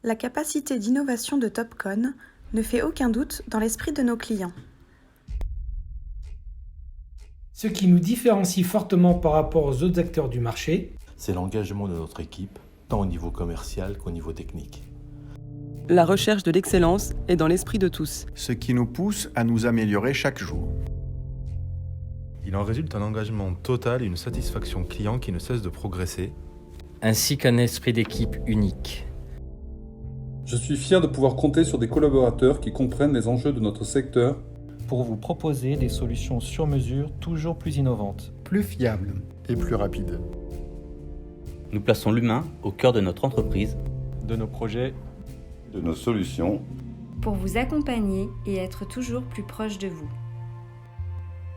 La capacité d'innovation de Topcon ne fait aucun doute dans l'esprit de nos clients. Ce qui nous différencie fortement par rapport aux autres acteurs du marché, c'est l'engagement de notre équipe, tant au niveau commercial qu'au niveau technique. La recherche de l'excellence est dans l'esprit de tous. Ce qui nous pousse à nous améliorer chaque jour. Il en résulte un engagement total et une satisfaction client qui ne cesse de progresser, ainsi qu'un esprit d'équipe unique. Je suis fier de pouvoir compter sur des collaborateurs qui comprennent les enjeux de notre secteur pour vous proposer des solutions sur mesure toujours plus innovantes, plus fiables et plus rapides. Nous plaçons l'humain au cœur de notre entreprise, de nos projets, de nos solutions, pour vous accompagner et être toujours plus proche de vous.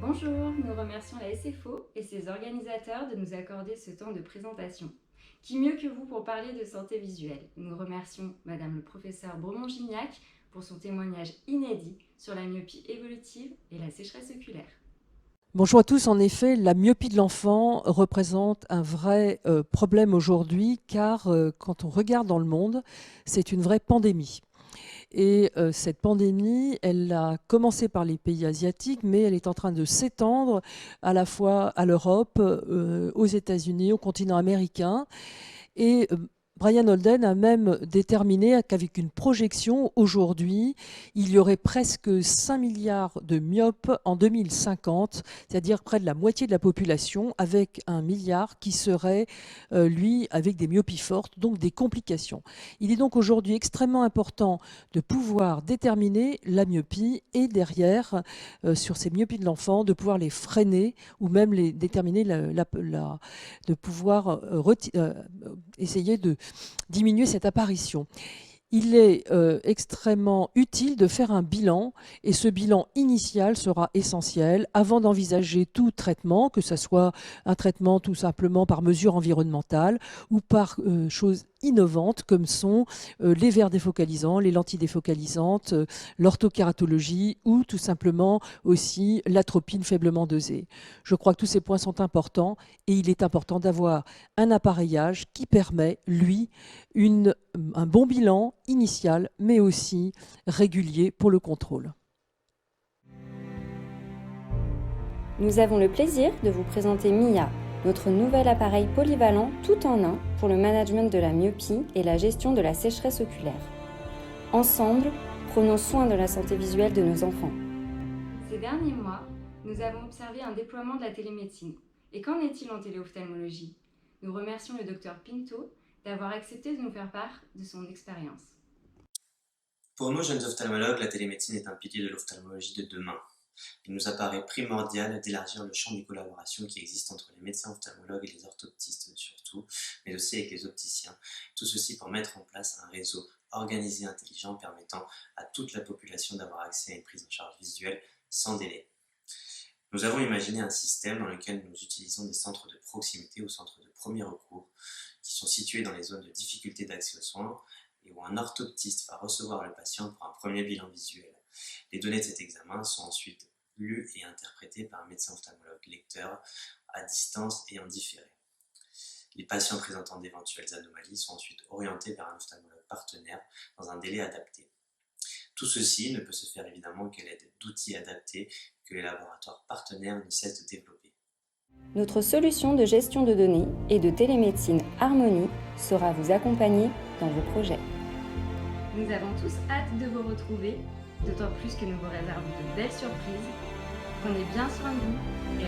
Bonjour, nous remercions la SFO et ses organisateurs de nous accorder ce temps de présentation. Qui mieux que vous pour parler de santé visuelle? Nous remercions Madame le professeur Bromont-Gignac pour son témoignage inédit sur la myopie évolutive et la sécheresse oculaire. Bonjour à tous. En effet, la myopie de l'enfant représente un vrai problème aujourd'hui car quand on regarde dans le monde, c'est une vraie pandémie. Et cette pandémie, elle a commencé par les pays asiatiques, mais elle est en train de s'étendre à la fois à l'Europe, aux États-Unis, au continent américain. Et Brian Holden a même déterminé qu'avec une projection, aujourd'hui, il y aurait presque 5 milliards de myopes en 2050, c'est-à-dire près de la moitié de la population, avec 1 milliard qui serait, lui, avec des myopies fortes, donc des complications. Il est donc aujourd'hui extrêmement important de pouvoir déterminer la myopie et derrière, sur ces myopies de l'enfant, de pouvoir les freiner ou même les déterminer, de pouvoir essayer de diminuer cette apparition. Il est extrêmement utile de faire un bilan et ce bilan initial sera essentiel avant d'envisager tout traitement, que ce soit un traitement tout simplement par mesure environnementale ou par choses innovantes comme sont les verres défocalisants, les lentilles défocalisantes, l'orthokératologie ou tout simplement aussi l'atropine faiblement dosée. Je crois que tous ces points sont importants et il est important d'avoir un appareillage qui permet, lui, un bon bilan initial, mais aussi régulier pour le contrôle. Nous avons le plaisir de vous présenter MIA, notre nouvel appareil polyvalent tout en un pour le management de la myopie et la gestion de la sécheresse oculaire. Ensemble, prenons soin de la santé visuelle de nos enfants. Ces derniers mois, nous avons observé un déploiement de la télémédecine. Et qu'en est-il en téléophtalmologie? Nous remercions le Dr Pinto d'avoir accepté de nous faire part de son expérience. Pour nous, jeunes ophtalmologues, la télémédecine est un pilier de l'ophtalmologie de demain. Il nous apparaît primordial d'élargir le champ des collaborations qui existent entre les médecins ophtalmologues et les orthoptistes surtout, mais aussi avec les opticiens. Tout ceci pour mettre en place un réseau organisé, intelligent, permettant à toute la population d'avoir accès à une prise en charge visuelle sans délai. Nous avons imaginé un système dans lequel nous utilisons des centres de proximité ou centres de premier recours qui sont situés dans les zones de difficulté d'accès aux soins et où un orthoptiste va recevoir le patient pour un premier bilan visuel. Les données de cet examen sont ensuite lues et interprétées par un médecin ophtalmologue lecteur à distance et en différé. Les patients présentant d'éventuelles anomalies sont ensuite orientés vers un ophtalmologue partenaire dans un délai adapté. Tout ceci ne peut se faire évidemment qu'à l'aide d'outils adaptés que les laboratoires partenaires ne cessent de développer. Notre solution de gestion de données et de télémédecine Harmonie saura vous accompagner dans vos projets. Nous avons tous hâte de vous retrouver, d'autant plus que nous vous réservons de belles surprises. Prenez bien soin de vous